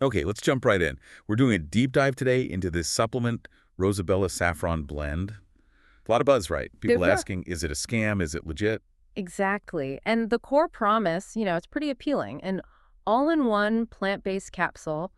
Okay, let's jump right in. We're doing a deep dive today into this supplement, Rosabella Saffron Blend. A lot of buzz, right? People Sure. asking, is it a scam? Is it legit? Exactly. And the core promise, it's pretty appealing. An all-in-one plant-based capsule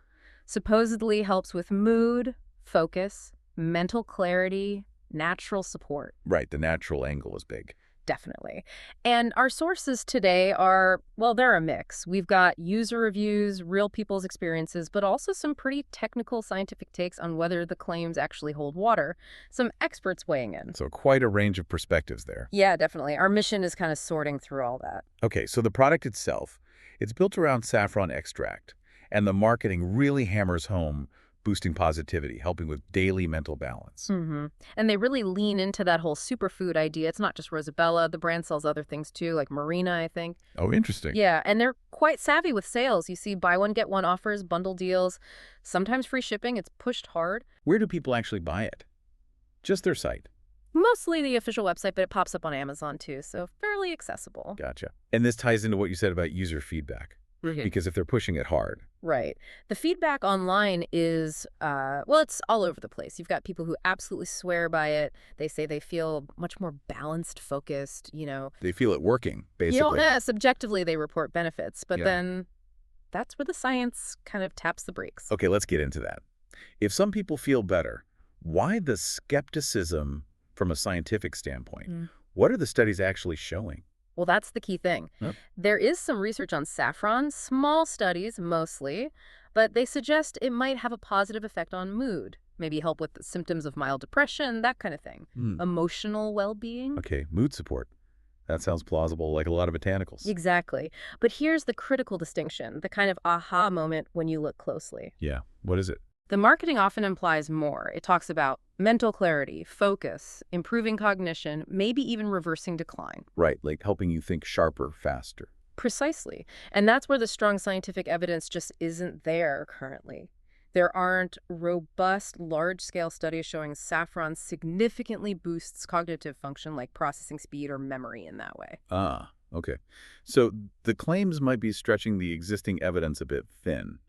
supposedly helps with mood, focus, mental clarity, natural support. Right, the natural angle is big. Definitely. And our sources today are, well, they're a mix. We've got user reviews, real people's experiences, but also some pretty technical scientific takes on whether the claims actually hold water. Some experts weighing in. So quite a range of perspectives there. Yeah, definitely. Our mission is kind of sorting through all that. Okay, so the product itself, it's built around saffron extract, and the marketing really hammers home boosting positivity, helping with daily mental balance. And they really lean into that whole superfood idea. It's not just Rosabella. The brand sells other things too, like Marina, I think. Oh, interesting. Yeah, and they're quite savvy with sales. You see buy one, get one offers, bundle deals, sometimes free shipping. It's pushed hard. Where do people actually buy it? Just their site. Mostly the official website, but it pops up on Amazon too, so fairly accessible. Gotcha. And this ties into what you said about user feedback, because if they're pushing it hard. Right. The feedback online is, well, it's all over the place. You've got people who absolutely swear by it. They say they feel much more balanced, focused. They feel it working, basically. Subjectively they report benefits, but Yeah. then that's where the science kind of taps the brakes. Okay, let's get into that. If some people feel better, why the skepticism from a scientific standpoint? Mm. What are the studies actually showing? Well, that's the key thing. Yep. There is some research on saffron, small studies mostly, but they suggest it might have a positive effect on mood, maybe help with the symptoms of mild depression, that kind of thing. Hmm. Emotional well-being. Okay, mood support. That sounds plausible, like a lot of botanicals. Exactly. But here's the critical distinction, the kind of aha moment when you look closely. Yeah, what is it? The marketing often implies more. It talks about mental clarity, focus, improving cognition, maybe even reversing decline. Right, like helping you think sharper, faster. Precisely. And that's where the strong scientific evidence just isn't there currently. There aren't robust, large-scale studies showing saffron significantly boosts cognitive function like processing speed or memory in that way. Ah, okay. So the claims might be stretching the existing evidence a bit thin,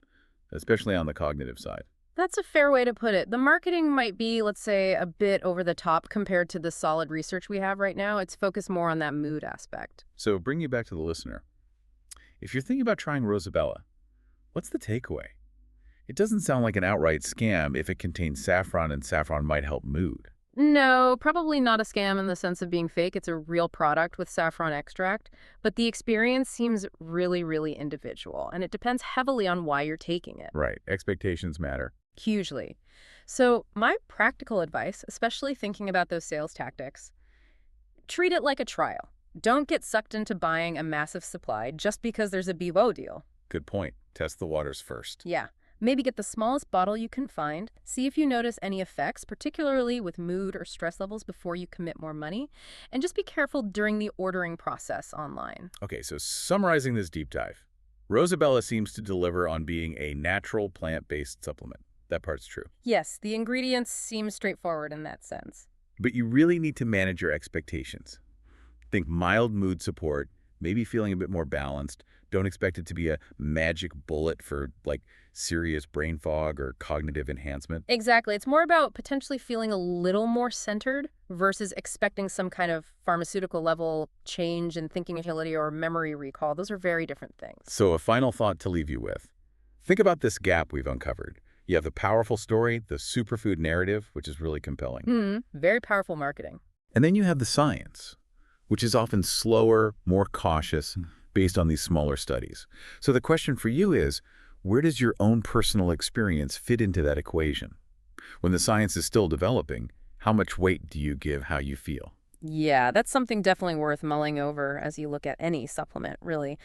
especially on the cognitive side. That's a fair way to put it. The marketing might be, let's say, a bit over the top compared to the solid research we have right now. It's focused more on that mood aspect. So bring you back to the listener. If you're thinking about trying Rosabella, what's the takeaway? It doesn't sound like an outright scam if it contains saffron and saffron might help mood. No, probably not a scam in the sense of being fake. It's a real product with saffron extract. But the experience seems really, really individual. And it depends heavily on why you're taking it. Right, expectations matter. Hugely. So my practical advice, especially thinking about those sales tactics, treat it like a trial. Don't get sucked into buying a massive supply just because there's a BWO deal. Good point. Test the waters first. Yeah. Maybe get the smallest bottle you can find. See if you notice any effects, particularly with mood or stress levels before you commit more money. And just be careful during the ordering process online. Okay, so summarizing this deep dive, Rosabella seems to deliver on being a natural plant-based supplement. That part's true. Yes, the ingredients seem straightforward in that sense. But you really need to manage your expectations. Think mild mood support, maybe feeling a bit more balanced. Don't expect it to be a magic bullet for, like, serious brain fog or cognitive enhancement. Exactly. It's more about potentially feeling a little more centered versus expecting some kind of pharmaceutical level change in thinking agility or memory recall. Those are very different things. So a final thought to leave you with. Think about this gap we've uncovered. You have the powerful story, the superfood narrative, which is really compelling. Very powerful marketing. And then you have the science, which is often slower, more cautious, based on these smaller studies. So the question for you is, where does your own personal experience fit into that equation? When the science is still developing, how much weight do you give how you feel? Yeah, that's something definitely worth mulling over as you look at any supplement, really.